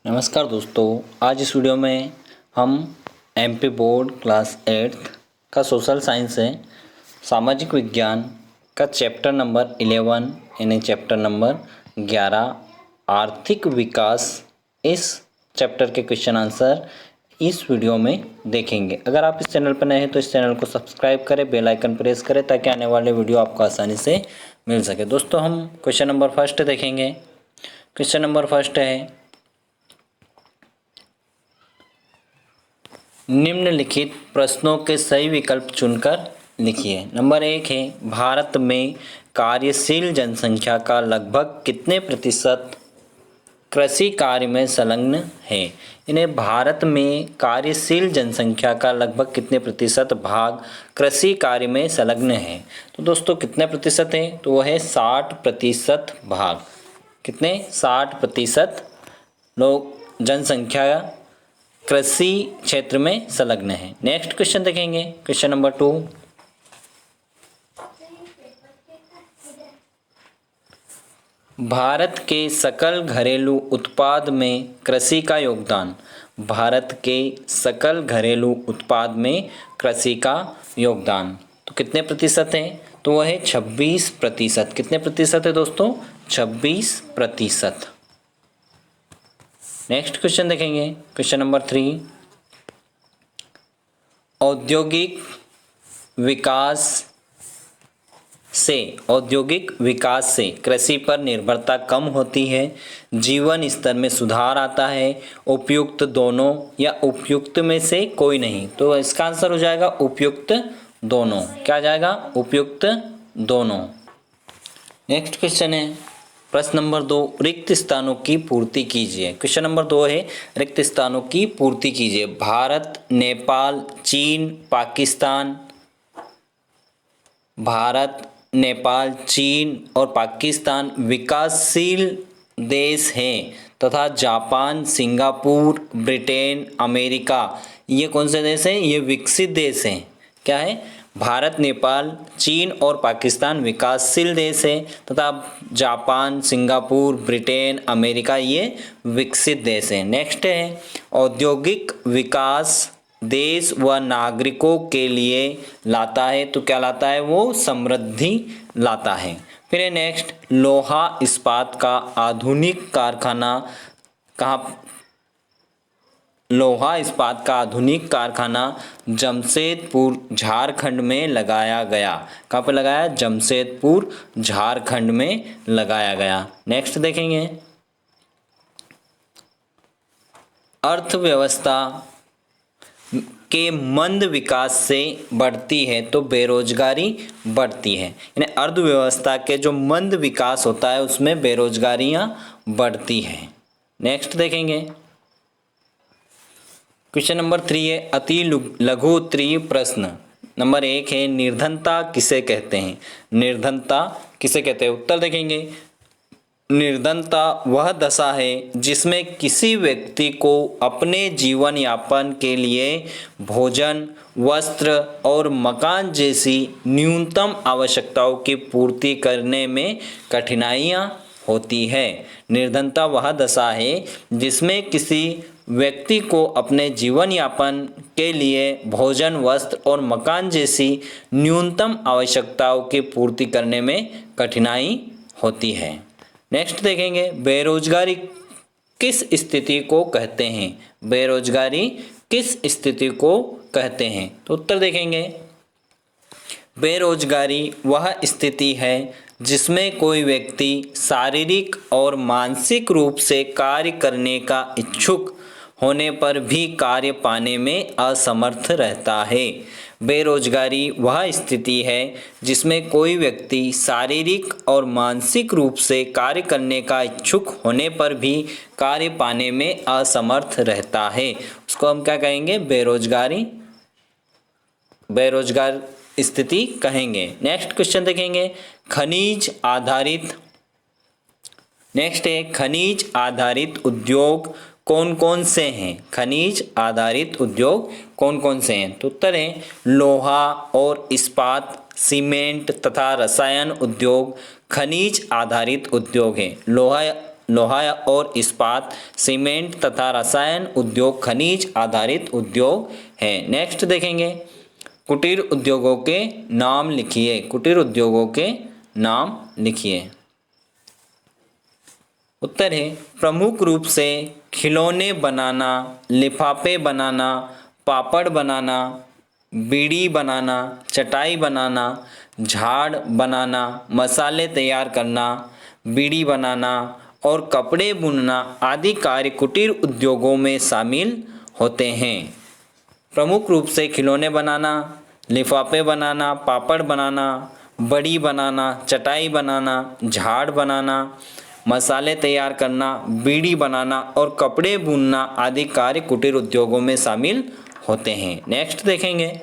नमस्कार दोस्तों, आज इस वीडियो में हम एमपी बोर्ड क्लास 8 का सोशल साइंस है सामाजिक विज्ञान का चैप्टर नंबर 11 यानी चैप्टर नंबर 11 आर्थिक विकास, इस चैप्टर के क्वेश्चन आंसर इस वीडियो में देखेंगे। अगर आप इस चैनल पर नए हैं तो इस चैनल को सब्सक्राइब करें, बेल आइकन प्रेस करें ताकि आने वाले वीडियो आपको आसानी से मिल सके। दोस्तों, हम क्वेश्चन नंबर फर्स्ट देखेंगे। क्वेश्चन नंबर फर्स्ट है, निम्नलिखित प्रश्नों के सही विकल्प चुनकर लिखिए। नंबर 1 है, भारत में कार्यशील जनसंख्या का लगभग कितने प्रतिशत कृषि कार्य में संलग्न है। इन्हें भारत में कार्यशील जनसंख्या का लगभग कितने प्रतिशत भाग कृषि कार्य में संलग्न है। तो दोस्तों कितने प्रतिशत है, तो वह है 60% भाग। कितने? 60% लोग जनसंख्या कृषि क्षेत्र में संलग्न है। नेक्स्ट क्वेश्चन देखेंगे, क्वेश्चन नंबर 2। भारत के सकल घरेलू उत्पाद में कृषि का योगदान। भारत के सकल घरेलू उत्पाद में कृषि का योगदान तो कितने प्रतिशत है, तो वह है 26%। कितने प्रतिशत है दोस्तों? 26%। नेक्स्ट क्वेश्चन देखेंगे, क्वेश्चन नंबर 3। औद्योगिक विकास से कृषि पर निर्भरता कम होती है, जीवन स्तर में सुधार आता है, उपयुक्त दोनों या उपयुक्त में से कोई नहीं। तो इसका आंसर हो जाएगा उपयुक्त दोनों। क्या जाएगा? उपयुक्त दोनों। नेक्स्ट क्वेश्चन है, प्रश्न नंबर 2, रिक्त स्थानों की पूर्ति कीजिए। क्वेश्चन नंबर 2 है, रिक्त स्थानों की पूर्ति कीजिए। भारत, नेपाल, चीन, पाकिस्तान। भारत, नेपाल, चीन और पाकिस्तान विकासशील देश हैं तथा जापान, सिंगापुर, ब्रिटेन, अमेरिका, ये कौन से देश हैं? ये विकसित देश हैं। क्या है? भारत, नेपाल, चीन और पाकिस्तान विकासशील देश है तथा जापान, सिंगापुर, ब्रिटेन, अमेरिका ये विकसित देश हैं। नेक्स्ट है, औद्योगिक विकास देश व नागरिकों के लिए लाता है। तो क्या लाता है? वो समृद्धि लाता है। फिर है नेक्स्ट, लोहा इस्पात का आधुनिक कारखाना कहाँ? लोहा इस्पात का आधुनिक कारखाना जमशेदपुर, झारखंड में लगाया गया। कहाँ पे लगाया? जमशेदपुर, झारखंड में लगाया गया। नेक्स्ट देखेंगे, अर्थव्यवस्था के मंद विकास से बढ़ती है तो बेरोजगारी बढ़ती है। यानी अर्थव्यवस्था के जो मंद विकास होता है उसमें बेरोजगारियां बढ़ती हैं। नेक्स्ट देखेंगे, क्वेश्चन नंबर 3 है, अति लघु उत्तरीय प्रश्न। नंबर 1 है, निर्धनता किसे कहते हैं? निर्धनता किसे कहते हैं? उत्तर देखेंगे, निर्धनता वह दशा है जिसमें किसी व्यक्ति को अपने जीवन यापन के लिए भोजन, वस्त्र और मकान जैसी न्यूनतम आवश्यकताओं की पूर्ति करने में कठिनाइयाँ होती है। निर्धनता वह दशा है जिसमें किसी व्यक्ति को अपने जीवन यापन के लिए भोजन, वस्त्र और मकान जैसी न्यूनतम आवश्यकताओं की पूर्ति करने में कठिनाई होती है। नेक्स्ट देखेंगे, बेरोजगारी किस स्थिति को कहते हैं? बेरोजगारी किस स्थिति को कहते हैं? तो उत्तर देखेंगे, बेरोजगारी वह स्थिति है जिसमें कोई व्यक्ति शारीरिक और मानसिक रूप से कार्य करने का इच्छुक होने पर भी कार्य पाने में असमर्थ रहता है। बेरोजगारी वह स्थिति है जिसमें कोई व्यक्ति शारीरिक और मानसिक रूप से कार्य करने का इच्छुक होने पर भी कार्य पाने में असमर्थ रहता है। उसको हम क्या कहेंगे? बेरोजगार स्थिति कहेंगे। नेक्स्ट क्वेश्चन देखेंगे, खनिज आधारित उद्योग कौन कौन से हैं? खनिज आधारित उद्योग कौन कौन से हैं? तो उत्तर है, लोहा और इस्पात, सीमेंट तथा रसायन उद्योग खनिज आधारित उद्योग हैं। लोहा लोहा और इस्पात, सीमेंट तथा रसायन उद्योग खनिज आधारित उद्योग है। नेक्स्ट देखेंगे, कुटीर उद्योगों के नाम लिखिए। कुटीर उद्योगों के नाम लिखिए। उत्तर है प्रमुख रूप से खिलौने बनाना, लिफाफे बनाना, पापड़ बनाना, बीड़ी बनाना, चटाई बनाना, झाड़ बनाना, मसाले तैयार करना, बीड़ी बनाना और कपड़े बुनना आदि कार्य कुटीर उद्योगों में शामिल होते हैं। प्रमुख रूप से खिलौने बनाना, लिफाफे बनाना, पापड़ बनाना, बड़ी बनाना, चटाई बनाना, झाड़ बनाना, मसाले तैयार करना, बीड़ी बनाना और कपड़े बुनना आदि कार्य कुटीर उद्योगों में शामिल होते हैं। नेक्स्ट देखेंगे,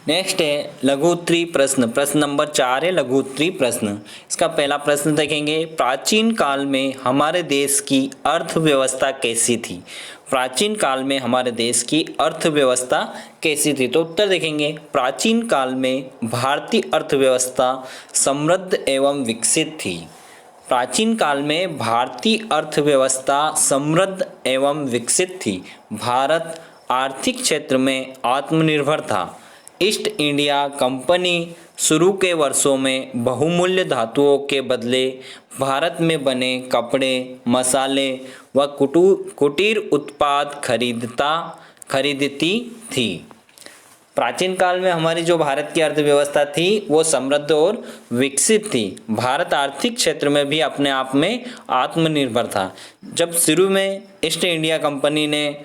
नेक्स्ट है लघु उत्तरी प्रश्न। प्रश्न नंबर 4 है लघु उत्तरी प्रश्न। इसका पहला प्रश्न देखेंगे, प्राचीन काल में हमारे देश की अर्थव्यवस्था कैसी थी? प्राचीन काल में हमारे देश की अर्थव्यवस्था कैसी थी? तो उत्तर देखेंगे, प्राचीन काल में भारतीय अर्थव्यवस्था समृद्ध एवं विकसित थी। प्राचीन काल में भारतीय अर्थव्यवस्था समृद्ध एवं विकसित थी। भारत आर्थिक क्षेत्र में आत्मनिर्भर था। ईस्ट इंडिया कंपनी शुरू के वर्षों में बहुमूल्य धातुओं के बदले भारत में बने कपड़े, मसाले व कुटीर उत्पाद खरीदती थी। प्राचीन काल में हमारी जो भारत की अर्थव्यवस्था थी वो समृद्ध और विकसित थी। भारत आर्थिक क्षेत्र में भी अपने आप में आत्मनिर्भर था। जब शुरू में ईस्ट इंडिया कंपनी ने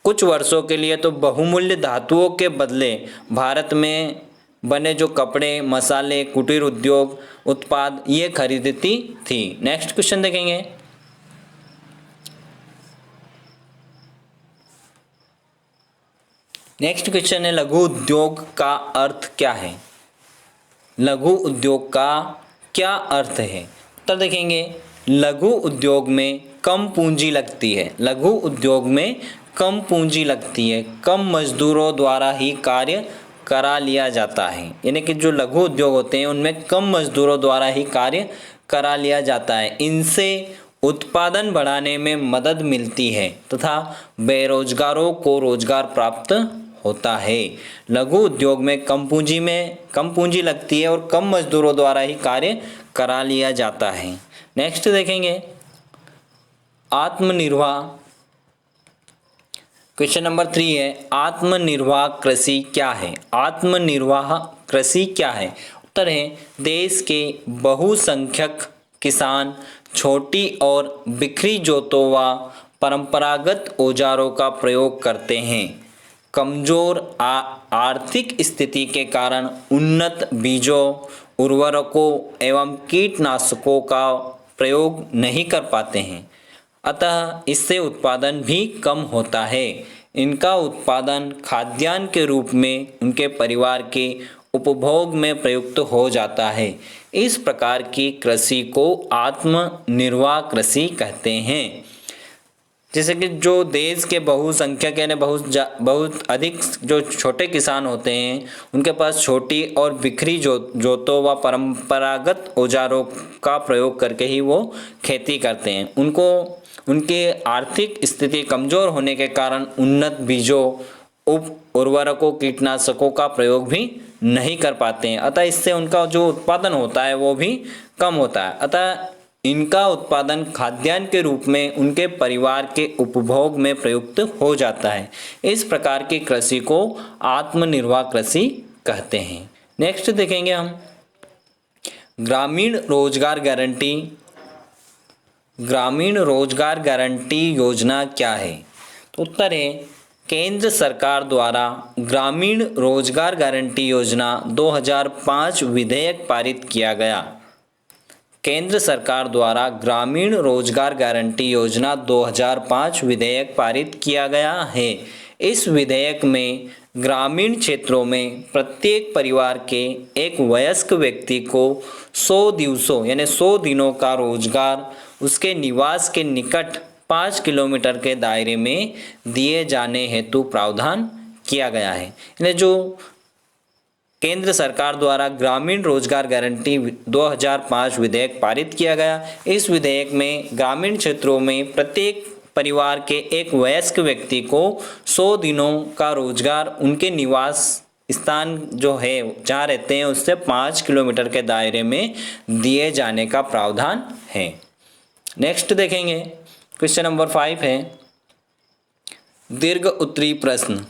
कुछ वर्षों के लिए तो बहुमूल्य धातुओं के बदले भारत में बने जो कपड़े, मसाले, कुटीर उद्योग उत्पाद ये खरीदती थी। नेक्स्ट क्वेश्चन देखेंगे, नेक्स्ट क्वेश्चन है लघु उद्योग का अर्थ क्या है? लघु उद्योग का क्या अर्थ है? उत्तर देखेंगे, लघु उद्योग में कम पूंजी लगती है। लघु उद्योग में कम पूंजी लगती है, कम मजदूरों द्वारा ही कार्य करा लिया जाता है। यानी कि जो लघु उद्योग होते हैं उनमें कम मजदूरों द्वारा ही कार्य करा लिया जाता है। इनसे उत्पादन बढ़ाने में मदद मिलती है तथा बेरोजगारों को रोजगार प्राप्त होता है। लघु उद्योग में कम पूंजी लगती है और कम मजदूरों द्वारा ही कार्य करा लिया जाता है। नेक्स्ट देखेंगे, आत्मनिर्वाह। क्वेश्चन नंबर 3 है, आत्मनिर्वाह कृषि क्या है? आत्मनिर्वाह कृषि क्या है? उत्तर है, देश के बहुसंख्यक किसान छोटी और बिखरी जोतों व परंपरागत औजारों का प्रयोग करते हैं। कमजोर आर्थिक स्थिति के कारण उन्नत बीजों, उर्वरकों एवं कीटनाशकों का प्रयोग नहीं कर पाते हैं, अतः इससे उत्पादन भी कम होता है। इनका उत्पादन खाद्यान्न के रूप में उनके परिवार के उपभोग में प्रयुक्त हो जाता है। इस प्रकार की कृषि को आत्मनिर्वाह कृषि कहते हैं। जैसे कि जो देश के बहुसंख्यक यानी बहुत अधिक जो छोटे किसान होते हैं उनके पास छोटी और बिखरी जोतों व परंपरागत औजारों का प्रयोग करके ही वो खेती करते हैं। उनके आर्थिक स्थिति कमज़ोर होने के कारण उन्नत बीजों, उर्वरकों, कीटनाशकों का प्रयोग भी नहीं कर पाते हैं, अतः इससे उनका जो उत्पादन होता है वो भी कम होता है। अतः इनका उत्पादन खाद्यान्न के रूप में उनके परिवार के उपभोग में प्रयुक्त हो जाता है। इस प्रकार की कृषि को आत्मनिर्वाह कृषि कहते हैं। नेक्स्ट देखेंगे हम, ग्रामीण रोजगार गारंटी। ग्रामीण रोजगार गारंटी योजना क्या है? तो उत्तर है, केंद्र सरकार द्वारा ग्रामीण रोजगार गारंटी योजना 2005 विधेयक पारित किया गया। केंद्र सरकार द्वारा ग्रामीण रोजगार गारंटी योजना 2005 विधेयक पारित किया गया है। इस विधेयक में ग्रामीण क्षेत्रों में प्रत्येक परिवार के एक वयस्क व्यक्ति को 100 दिवसों यानी 100 दिनों का रोजगार उसके निवास के निकट 5 किलोमीटर के दायरे में दिए जाने हेतु प्रावधान किया गया है। यानी जो केंद्र सरकार द्वारा ग्रामीण रोजगार गारंटी 2005 विधेयक पारित किया गया। इस विधेयक में ग्रामीण क्षेत्रों में प्रत्येक परिवार के एक वयस्क व्यक्ति को 100 दिनों का रोजगार उनके निवास स्थान जो है जहाँ रहते हैं उससे 5 किलोमीटर के दायरे में दिए जाने का प्रावधान है। नेक्स्ट देखेंगे, क्वेश्चन नंबर 5 है दीर्घ उत्तरी प्रश्न।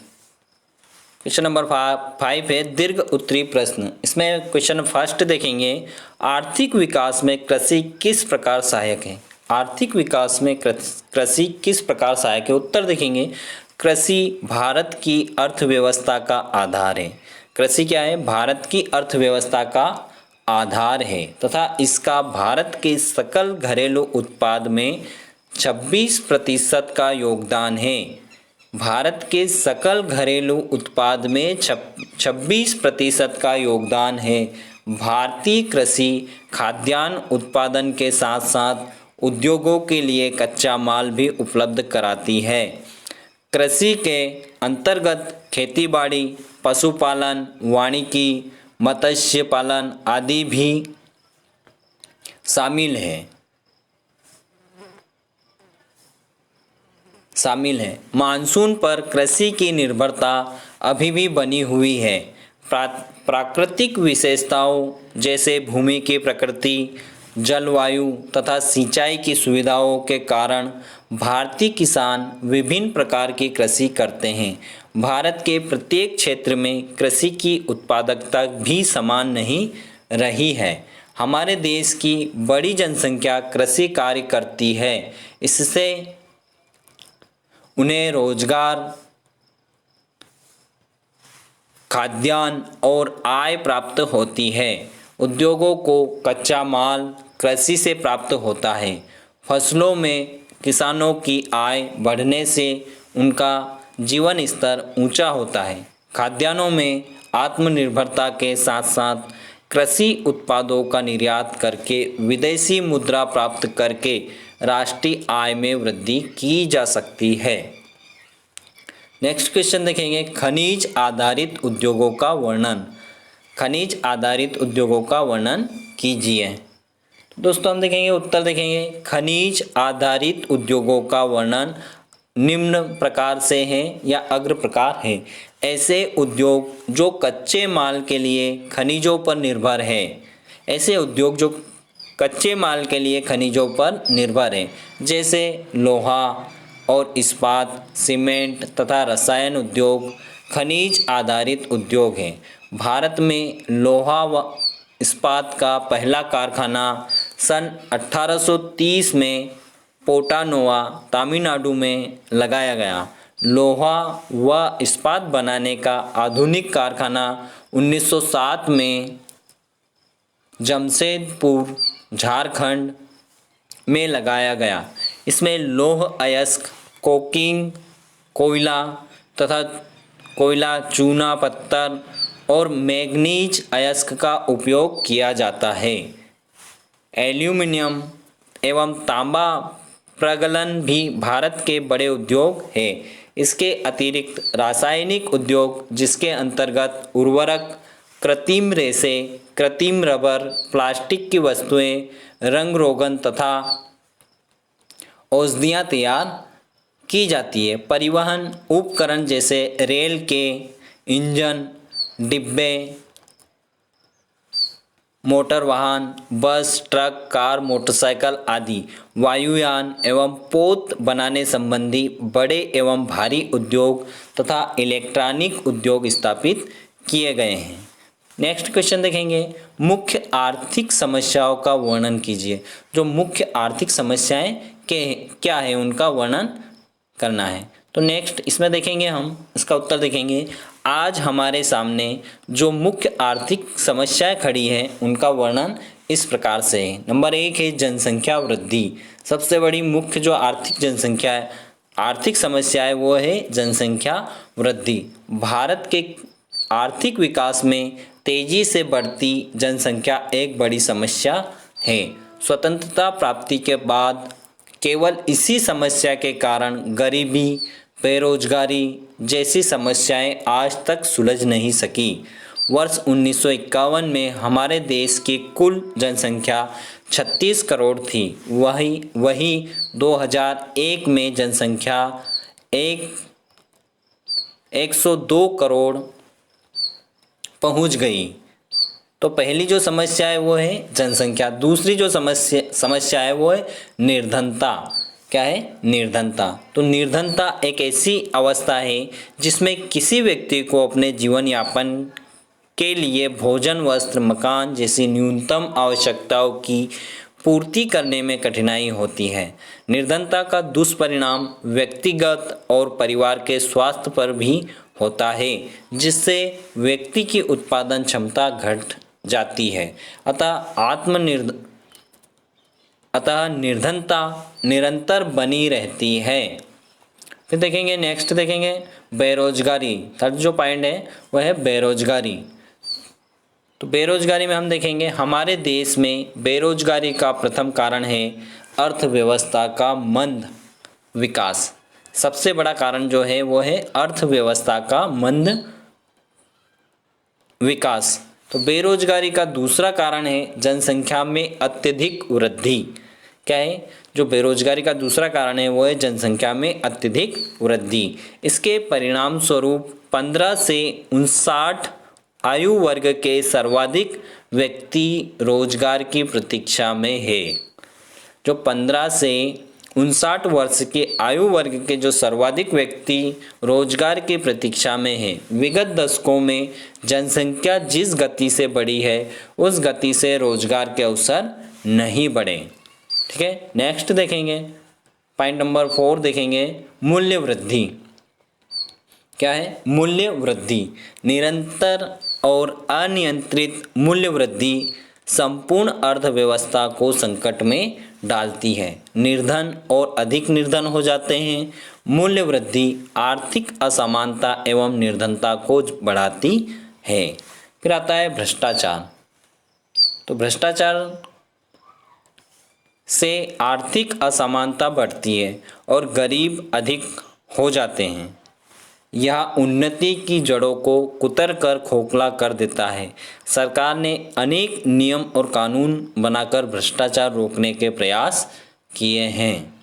क्वेश्चन नंबर 5 है दीर्घ उत्तरी प्रश्न। इसमें क्वेश्चन फर्स्ट देखेंगे, आर्थिक विकास में कृषि किस प्रकार सहायक है। आर्थिक विकास में कृषि किस प्रकार सहायक है। उत्तर देखेंगे, कृषि भारत की अर्थव्यवस्था का आधार है। कृषि क्या है, भारत की अर्थव्यवस्था का आधार है तथा इसका भारत के सकल घरेलू उत्पाद में 26% का योगदान है। भारत के सकल घरेलू उत्पाद में 26% का योगदान है। भारतीय कृषि खाद्यान्न उत्पादन के साथ साथ उद्योगों के लिए कच्चा माल भी उपलब्ध कराती है। कृषि के अंतर्गत खेतीबाड़ी, पशुपालन, वानिकी, मत्स्य पालन आदि भी शामिल है। मानसून पर कृषि की निर्भरता अभी भी बनी हुई है। प्राकृतिक विशेषताओं जैसे भूमि की प्रकृति, जलवायु तथा सिंचाई की सुविधाओं के कारण भारतीय किसान विभिन्न प्रकार की कृषि करते हैं। भारत के प्रत्येक क्षेत्र में कृषि की उत्पादकता भी समान नहीं रही है। हमारे देश की बड़ी जनसंख्या कृषि कार्य करती है। इससे उन्हें रोजगार, खाद्यान्न और आय प्राप्त होती है। उद्योगों को कच्चा माल कृषि से प्राप्त होता है। फसलों में किसानों की आय बढ़ने से उनका जीवन स्तर ऊंचा होता है। खाद्यान्नों में आत्मनिर्भरता के साथ साथ कृषि उत्पादों का निर्यात करके विदेशी मुद्रा प्राप्त करके राष्ट्रीय आय में वृद्धि की जा सकती है। नेक्स्ट क्वेश्चन देखेंगे, खनिज आधारित उद्योगों का वर्णन। खनिज आधारित उद्योगों का वर्णन कीजिए। तो दोस्तों हम देखेंगे, उत्तर देखेंगे, खनिज आधारित उद्योगों का वर्णन निम्न प्रकार से है या अग्र प्रकार है। ऐसे उद्योग जो कच्चे माल के लिए खनिजों पर निर्भर है। ऐसे उद्योग जो कच्चे माल के लिए खनिजों पर निर्भर है, जैसे लोहा और इस्पात, सीमेंट तथा रसायन उद्योग खनिज आधारित उद्योग हैं। भारत में लोहा व इस्पात का पहला कारखाना सन 1830 में पोटानोवा, तमिलनाडु में लगाया गया। लोहा व इस्पात बनाने का आधुनिक कारखाना 1907 में जमशेदपुर, झारखंड में लगाया गया। इसमें लौह अयस्क, कोकिंग, कोयला तथा कोयला, चूना पत्थर और मैग्नीज अयस्क का उपयोग किया जाता है। एल्यूमिनियम एवं तांबा प्रगलन भी भारत के बड़े उद्योग हैं। इसके अतिरिक्त रासायनिक उद्योग, जिसके अंतर्गत उर्वरक, कृत्रिम रेशे, कृत्रिम रबर, प्लास्टिक की वस्तुएं, रंग रोगन तथा औषधियाँ तैयार की जाती है। परिवहन उपकरण जैसे रेल के इंजन, डिब्बे, मोटर वाहन, बस, ट्रक, कार, मोटरसाइकिल आदि, वायुयान एवं पोत बनाने संबंधी बड़े एवं भारी उद्योग तथा इलेक्ट्रॉनिक उद्योग स्थापित किए गए हैं। नेक्स्ट क्वेश्चन देखेंगे, मुख्य आर्थिक समस्याओं का वर्णन कीजिए। जो मुख्य आर्थिक समस्याएं के क्या है उनका वर्णन करना है। तो नेक्स्ट इसमें देखेंगे, हम इसका उत्तर देखेंगे, आज हमारे सामने जो मुख्य आर्थिक समस्याएं खड़ी हैं उनका वर्णन इस प्रकार से है। नंबर 1 है जनसंख्या वृद्धि। सबसे बड़ी मुख्य जो आर्थिक समस्या है वो है जनसंख्या वृद्धि। भारत के आर्थिक विकास में तेजी से बढ़ती जनसंख्या एक बड़ी समस्या है। स्वतंत्रता प्राप्ति के बाद केवल इसी समस्या के कारण गरीबी, बेरोजगारी जैसी समस्याएं आज तक सुलझ नहीं सकी। वर्ष 1951 में हमारे देश की कुल जनसंख्या 36 करोड़ थी। वही 2001 में जनसंख्या 102 करोड़ पहुंच गई। तो पहली जो समस्या है वो है जनसंख्या, दूसरी जो समस्या है वो है निर्धनता। क्या है? निर्धनता। तो निर्धनता एक ऐसी अवस्था है जिसमें किसी व्यक्ति को अपने जीवन यापन के लिए भोजन, वस्त्र, मकान जैसी न्यूनतम आवश्यकताओं की पूर्ति करने में कठिनाई होती है। निर्धनता का दुष्परिणाम व्यक्तिगत और परिवार के स्वास्थ्य पर भी होता है, जिससे व्यक्ति की उत्पादन क्षमता घट जाती है। अतः निर्धनता निरंतर बनी रहती है। फिर देखेंगे, नेक्स्ट देखेंगे बेरोजगारी। थर्ड जो पॉइंट है वह है बेरोजगारी। तो बेरोजगारी में हम देखेंगे हमारे देश में बेरोजगारी का प्रथम कारण है अर्थव्यवस्था का मंद विकास। सबसे बड़ा कारण जो है वो है अर्थव्यवस्था का मंद विकास। तो बेरोजगारी का दूसरा कारण है जनसंख्या में अत्यधिक वृद्धि। क्या है? जो बेरोजगारी का दूसरा कारण है वो है जनसंख्या में अत्यधिक वृद्धि। इसके परिणाम स्वरूप 15 से 59 आयु वर्ग के सर्वाधिक व्यक्ति रोजगार की प्रतीक्षा में है। जो 15 से 59 वर्ष के आयु वर्ग के जो सर्वाधिक व्यक्ति रोजगार की प्रतीक्षा में है। विगत दशकों में जनसंख्या जिस गति से बढ़ी है उस गति से रोजगार के अवसर नहीं बढ़े। ठीक है, नेक्स्ट देखेंगे पॉइंट नंबर 4 देखेंगे मूल्य वृद्धि। क्या है? मूल्य वृद्धि। निरंतर और अनियंत्रित मूल्य वृद्धि संपूर्ण अर्थव्यवस्था को संकट में डालती है। निर्धन और अधिक निर्धन हो जाते हैं। मूल्य वृद्धि आर्थिक असमानता एवं निर्धनता को बढ़ाती है। फिर आता है भ्रष्टाचार। तो भ्रष्टाचार से आर्थिक असमानता बढ़ती है और गरीब अधिक हो जाते हैं। यह उन्नति की जड़ों को कुतर कर खोखला कर देता है। सरकार ने अनेक नियम और कानून बनाकर भ्रष्टाचार रोकने के प्रयास किए हैं।